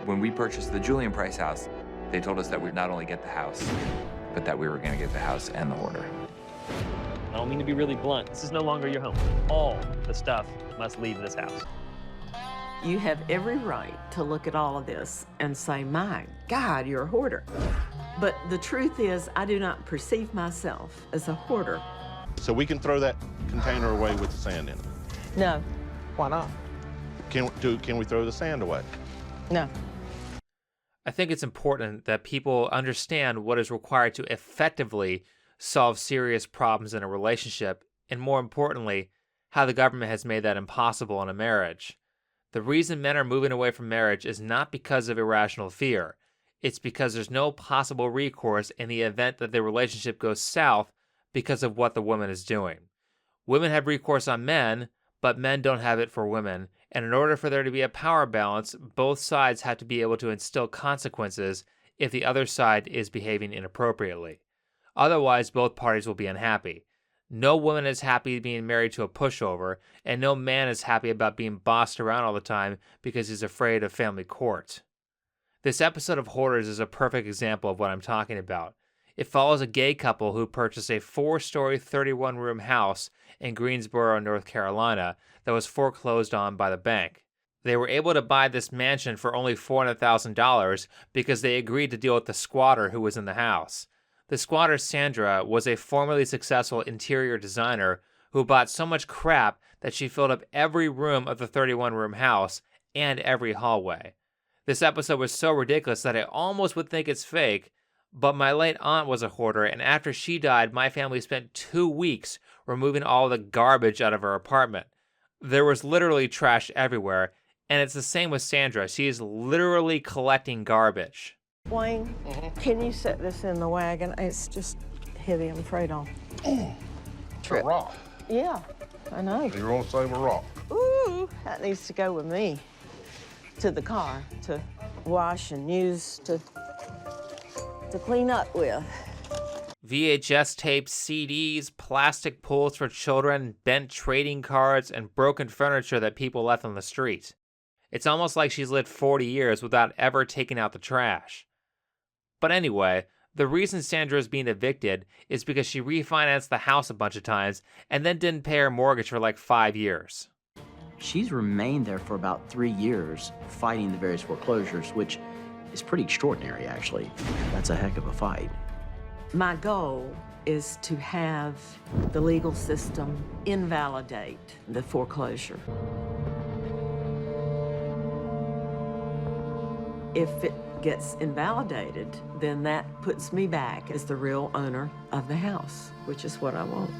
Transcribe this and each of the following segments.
When we purchased the Julian Price house, they told us that we'd not only get the house, but that we were going to get the house and the hoarder. I don't mean to be really blunt. This is no longer your home. All the stuff must leave this house. You have every right to look at all of this and say, my God, you're a hoarder. But the truth is, I do not perceive myself as a hoarder. So we can throw that container away with the sand in it. No. Why not? Can we throw the sand away? No. I think it's important that people understand what is required to effectively solve serious problems in a relationship, and more importantly, how the government has made that impossible in a marriage. The reason men are moving away from marriage is not because of irrational fear. It's because there's no possible recourse in the event that the relationship goes south because of what the woman is doing. Women have recourse on men, but men don't have it for women, and in order for there to be a power balance, both sides have to be able to instill consequences if the other side is behaving inappropriately. Otherwise, both parties will be unhappy. No woman is happy being married to a pushover, and no man is happy about being bossed around all the time because he's afraid of family court. This episode of Hoarders is a perfect example of what I'm talking about. It follows a gay couple who purchased a 4-story, 31-room house in Greensboro, North Carolina that was foreclosed on by the bank. They were able to buy this mansion for only $400,000 because they agreed to deal with the squatter who was in the house. The squatter, Sandra, was a formerly successful interior designer who bought so much crap that she filled up every room of the 31-room house and every hallway. This episode was so ridiculous that I almost would think it's fake, but my late aunt was a hoarder, and after she died, my family spent 2 weeks removing all the garbage out of her apartment. There was literally trash everywhere, and it's the same with Sandra. She is literally collecting garbage. Wayne, can you set this in the wagon? It's just heavy, I'm afraid I'll trip. A rock. Yeah, I know. You won't save a rock. Ooh, that needs to go with me to the car to wash and use to clean up with. VHS tapes, CDs, plastic pools for children, bent trading cards, and broken furniture that people left on the street. It's almost like she's lived 40 years without ever taking out the trash. But anyway, the reason Sandra is being evicted is because she refinanced the house a bunch of times and then didn't pay her mortgage for like 5 years. She's remained there for about 3 years fighting the various foreclosures, which is pretty extraordinary, actually. That's a heck of a fight. My goal is to have the legal system invalidate the foreclosure. If it gets invalidated, then that puts me back as the real owner of the house, which is what I want.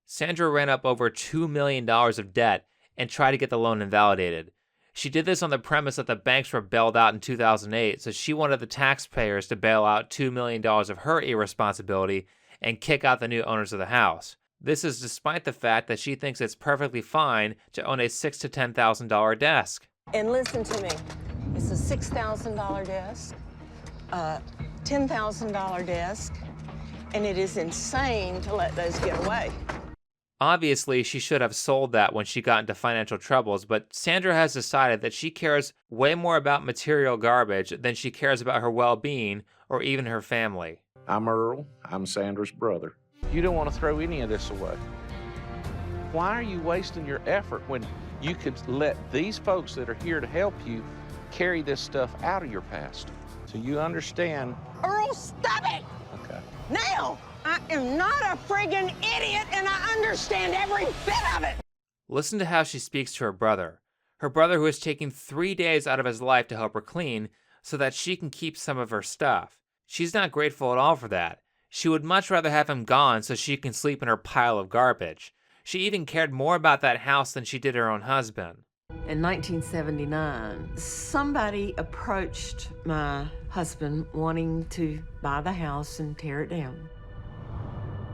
Sandra ran up over $2 million of debt and tried to get the loan invalidated. She did this on the premise that the banks were bailed out in 2008, so she wanted the taxpayers to bail out $2 million of her irresponsibility and kick out the new owners of the house. This is despite the fact that she thinks it's perfectly fine to own a $6,000 to $10,000 desk. And listen to me, it's a $6,000 desk, a $10,000 desk, and it is insane to let those get away. Obviously, she should have sold that when she got into financial troubles, but Sandra has decided that she cares way more about material garbage than she cares about her well-being or even her family. I'm Earl. I'm Sandra's brother. You don't want to throw any of this away. Why are you wasting your effort when you could let these folks that are here to help you carry this stuff out of your past? So you understand. Earl, stop it! Okay. Now! I am not a friggin' idiot, and I understand every bit of it! Listen to how she speaks to her brother who is taking 3 days out of his life to help her clean so that she can keep some of her stuff. She's not grateful at all for that. She would much rather have him gone so she can sleep in her pile of garbage. She even cared more about that house than she did her own husband. In 1979, somebody approached my husband wanting to buy the house and tear it down.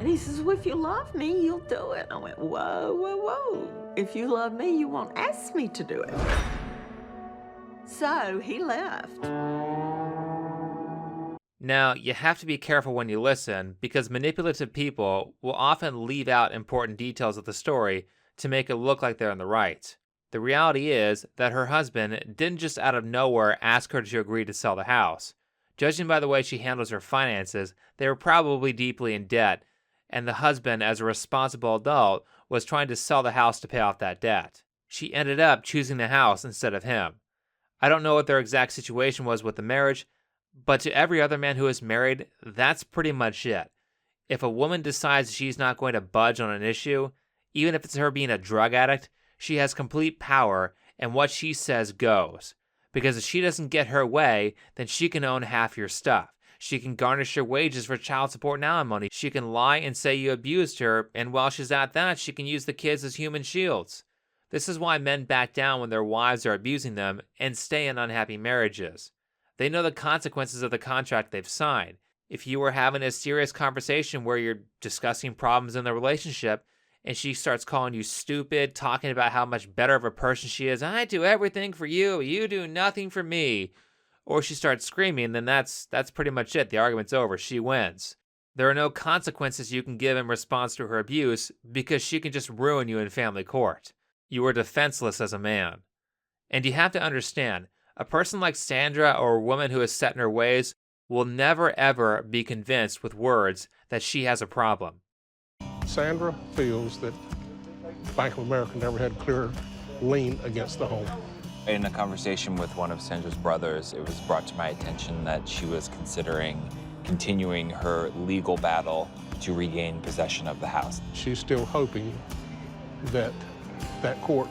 And he says, well, if you love me, you'll do it. I went, whoa, whoa, whoa. If you love me, you won't ask me to do it. So he left. Now, you have to be careful when you listen, because manipulative people will often leave out important details of the story to make it look like they're in the right. The reality is that her husband didn't just out of nowhere ask her to agree to sell the house. Judging by the way she handles her finances, they were probably deeply in debt, and the husband, as a responsible adult, was trying to sell the house to pay off that debt. She ended up choosing the house instead of him. I don't know what their exact situation was with the marriage, but to every other man who is married, that's pretty much it. If a woman decides she's not going to budge on an issue, even if it's her being a drug addict, she has complete power, and what she says goes. Because if she doesn't get her way, then she can own half your stuff. She can garnish your wages for child support and alimony. She can lie and say you abused her, and while she's at that, she can use the kids as human shields. This is why men back down when their wives are abusing them and stay in unhappy marriages. They know the consequences of the contract they've signed. If you were having a serious conversation where you're discussing problems in the relationship, and she starts calling you stupid, talking about how much better of a person she is, I do everything for you, you do nothing for me, or she starts screaming, then that's pretty much it. The argument's over. She wins. There are no consequences you can give in response to her abuse because she can just ruin you in family court. You are defenseless as a man. And you have to understand, a person like Sandra or a woman who is set in her ways will never ever be convinced with words that she has a problem. Sandra feels that Bank of America never had a clear lien against the home. In a conversation with one of Sandra's brothers, it was brought to my attention that she was considering continuing her legal battle to regain possession of the house. She's still hoping that that court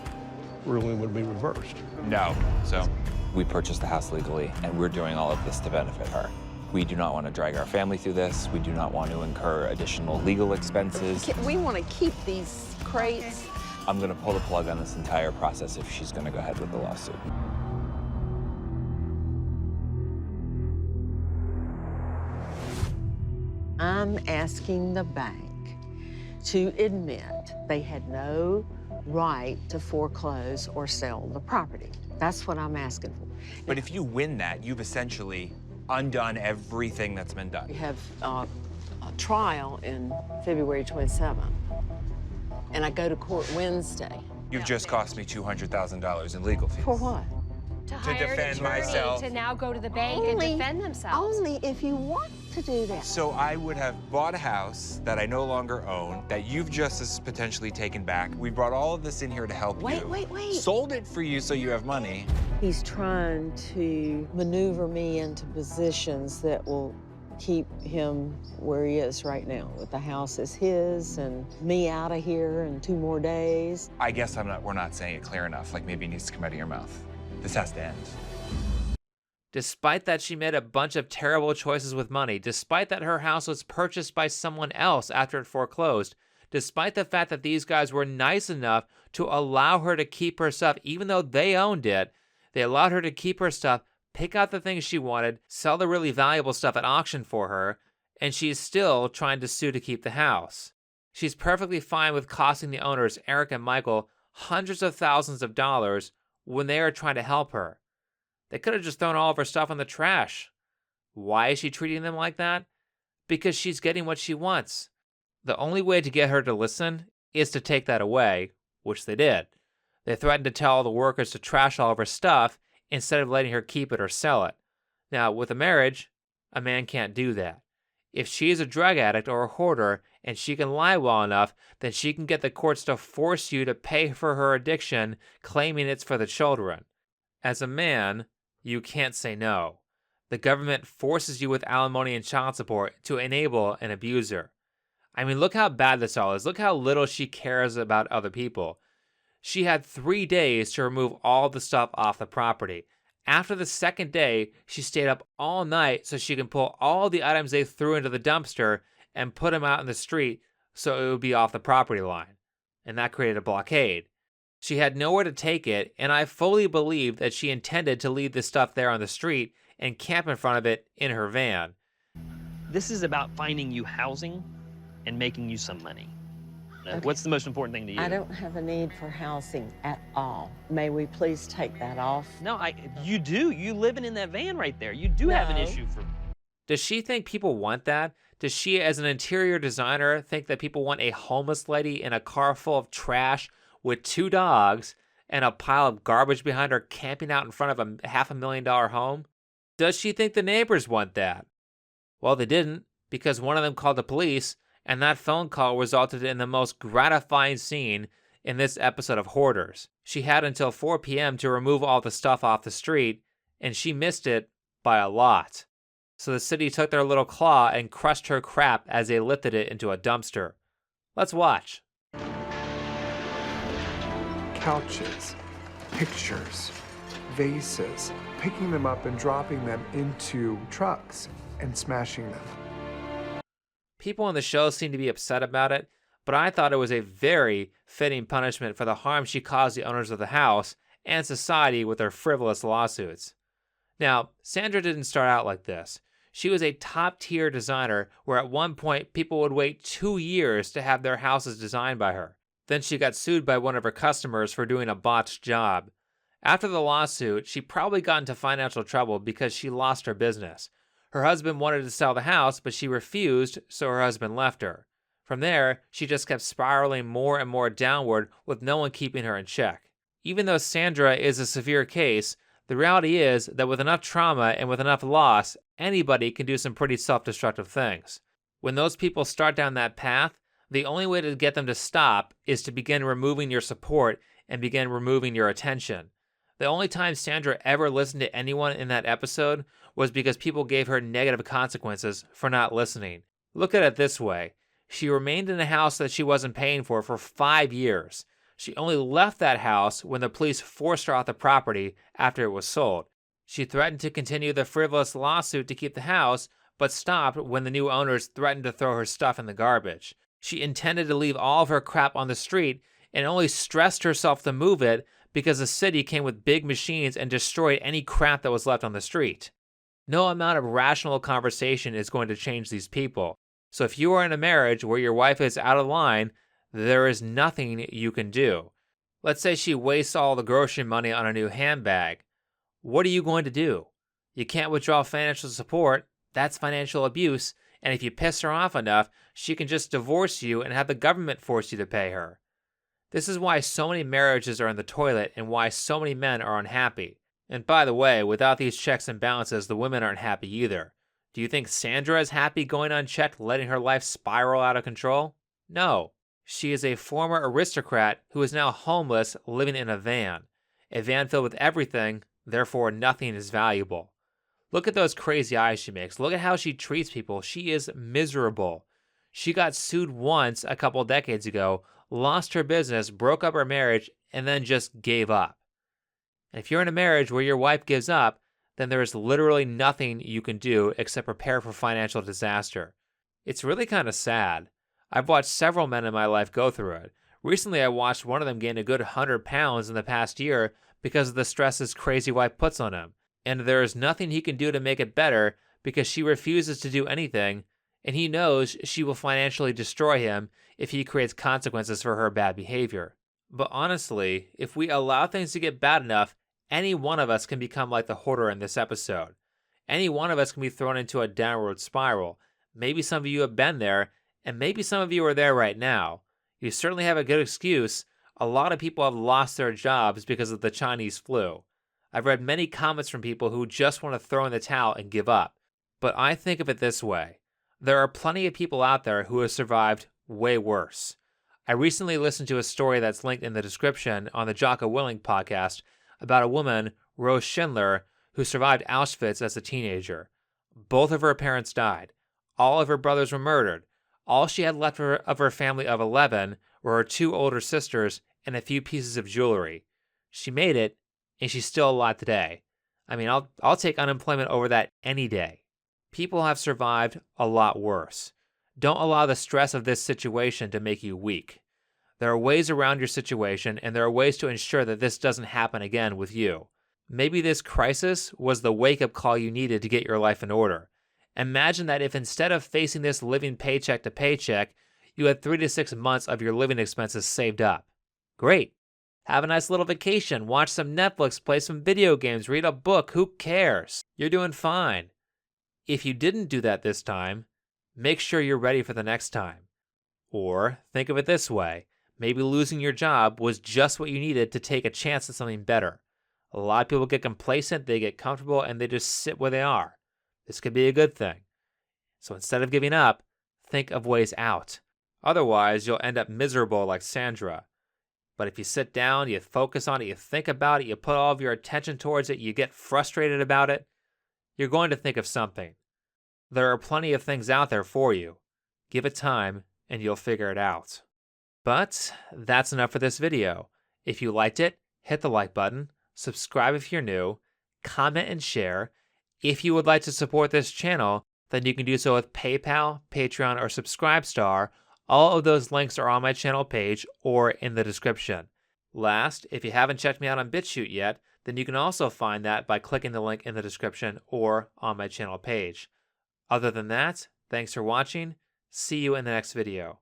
ruling would be reversed. No. So we purchased the house legally, and we're doing all of this to benefit her. We do not want to drag our family through this. We do not want to incur additional legal expenses. We want to keep these crates. I'm going to pull the plug on this entire process if she's going to go ahead with the lawsuit. I'm asking the bank to admit they had no right to foreclose or sell the property. That's what I'm asking for. But if you win that, you've essentially undone everything that's been done. We have a trial in February 27th, and I go to court Wednesday. You've just cost me $200,000 in legal fees. For what? To hire defend an attorney myself. to now go to the bank and defend themselves. Only if you want to do that. So I would have bought a house that I no longer own, that you've just potentially taken back. We brought all of this in here to help you. Wait. Sold it for you so you have money. He's trying to maneuver me into positions that will keep him where he is right now. With the house is his and me out of here in 2 more days. I guess we're not saying it clear enough. Like maybe it needs to come out of your mouth. This has to end. Despite that she made a bunch of terrible choices with money, despite that her house was purchased by someone else after it foreclosed, despite the fact that these guys were nice enough to allow her to keep her stuff, even though they owned it, they allowed her to keep her stuff, pick out the things she wanted, sell the really valuable stuff at auction for her, and she's still trying to sue to keep the house. She's perfectly fine with costing the owners, Eric and Michael, hundreds of thousands of dollars when they are trying to help her. They could have just thrown all of her stuff in the trash. Why is she treating them like that? Because she's getting what she wants. The only way to get her to listen is to take that away, which they did. They threatened to tell all the workers to trash all of her stuff instead of letting her keep it or sell it. Now, with a marriage, a man can't do that. If she is a drug addict or a hoarder and she can lie well enough, then she can get the courts to force you to pay for her addiction, claiming it's for the children. As a man, you can't say no. The government forces you with alimony and child support to enable an abuser. I mean, look how bad this all is. Look how little she cares about other people. She had 3 days to remove all the stuff off the property. After the second day, she stayed up all night so she can pull all the items they threw into the dumpster and put them out in the street so it would be off the property line. And that created a blockade. She had nowhere to take it, and I fully believe that she intended to leave the stuff there on the street and camp in front of it in her van. This is about finding you housing and making you some money. Now, what's the most important thing to you? I don't have a need for housing at all. May we please take that off? No, you do. You living in that van right there. You do have an No. issue for. Does she think people want that? Does she, as an interior designer, think that people want a homeless lady in a car full of trash with 2 dogs and a pile of garbage behind her camping out in front of a $500,000 home? Does she think the neighbors want that? Well, they didn't, because one of them called the police, and that phone call resulted in the most gratifying scene in this episode of Hoarders. She had until 4 p.m. to remove all the stuff off the street, and she missed it by a lot. So the city took their little claw and crushed her crap as they lifted it into a dumpster. Let's watch. Couches, pictures, vases, picking them up and dropping them into trucks and smashing them. People on the show seem to be upset about it, but I thought it was a very fitting punishment for the harm she caused the owners of the house and society with her frivolous lawsuits. Now, Sandra didn't start out like this. She was a top-tier designer where at one point people would wait 2 years to have their houses designed by her. Then she got sued by one of her customers for doing a botched job. After the lawsuit, she probably got into financial trouble because she lost her business. Her husband wanted to sell the house, but she refused, so her husband left her. From there, she just kept spiraling more and more downward with no one keeping her in check. Even though Sandra is a severe case, the reality is that with enough trauma and with enough loss, anybody can do some pretty self-destructive things. When those people start down that path, the only way to get them to stop is to begin removing your support and begin removing your attention. The only time Sandra ever listened to anyone in that episode was because people gave her negative consequences for not listening. Look at it this way. She remained in a house that she wasn't paying for 5 years. She only left that house when the police forced her off the property after it was sold. She threatened to continue the frivolous lawsuit to keep the house, but stopped when the new owners threatened to throw her stuff in the garbage. She intended to leave all of her crap on the street and only stressed herself to move it because the city came with big machines and destroyed any crap that was left on the street. No amount of rational conversation is going to change these people. So if you are in a marriage where your wife is out of line, there is nothing you can do. Let's say she wastes all the grocery money on a new handbag. What are you going to do? You can't withdraw financial support. That's financial abuse. And if you piss her off enough, she can just divorce you and have the government force you to pay her. This is why so many marriages are in the toilet and why so many men are unhappy. And by the way, without these checks and balances, the women aren't happy either. Do you think Sandra is happy going unchecked, letting her life spiral out of control? No. She is a former aristocrat who is now homeless, living in a van filled with everything, therefore nothing is valuable. Look at those crazy eyes she makes. Look at how she treats people. She is miserable. She got sued once a couple decades ago, lost her business, broke up her marriage, and then just gave up. And if you're in a marriage where your wife gives up, then there is literally nothing you can do except prepare for financial disaster. It's really kind of sad. I've watched several men in my life go through it. Recently, I watched one of them gain a good 100 pounds in the past year because of the stress his crazy wife puts on him. And there is nothing he can do to make it better because she refuses to do anything, and he knows she will financially destroy him if he creates consequences for her bad behavior. But honestly, if we allow things to get bad enough, any one of us can become like the hoarder in this episode. Any one of us can be thrown into a downward spiral. Maybe some of you have been there, and maybe some of you are there right now. You certainly have a good excuse. A lot of people have lost their jobs because of the Chinese flu. I've read many comments from people who just want to throw in the towel and give up. But I think of it this way. There are plenty of people out there who have survived way worse. I recently listened to a story that's linked in the description on the Jocko Willing podcast about a woman, Rose Schindler, who survived Auschwitz as a teenager. Both of her parents died. All of her brothers were murdered. All she had left of her family of 11 were her 2 older sisters and a few pieces of jewelry. She made it, and she's still alive today. I mean, I'll take unemployment over that any day. People have survived a lot worse. Don't allow the stress of this situation to make you weak. There are ways around your situation, and there are ways to ensure that this doesn't happen again with you. Maybe this crisis was the wake-up call you needed to get your life in order. Imagine that if instead of facing this living paycheck to paycheck, you had 3 to 6 months of your living expenses saved up. Great. Have a nice little vacation, watch some Netflix, play some video games, read a book, who cares? You're doing fine. If you didn't do that this time, make sure you're ready for the next time. Or think of it this way. Maybe losing your job was just what you needed to take a chance at something better. A lot of people get complacent, they get comfortable, and they just sit where they are. This could be a good thing. So instead of giving up, think of ways out. Otherwise, you'll end up miserable like Sandra. But if you sit down, you focus on it, you think about it, you put all of your attention towards it, you get frustrated about it, you're going to think of something. There are plenty of things out there for you. Give it time, and you'll figure it out. But that's enough for this video. If you liked it, hit the like button, subscribe if you're new, comment and share. If you would like to support this channel, then you can do so with PayPal, Patreon, or Subscribestar. All of those links are on my channel page or in the description. Last, if you haven't checked me out on Bitchute yet, then you can also find that by clicking the link in the description or on my channel page. Other than that, thanks for watching. See you in the next video.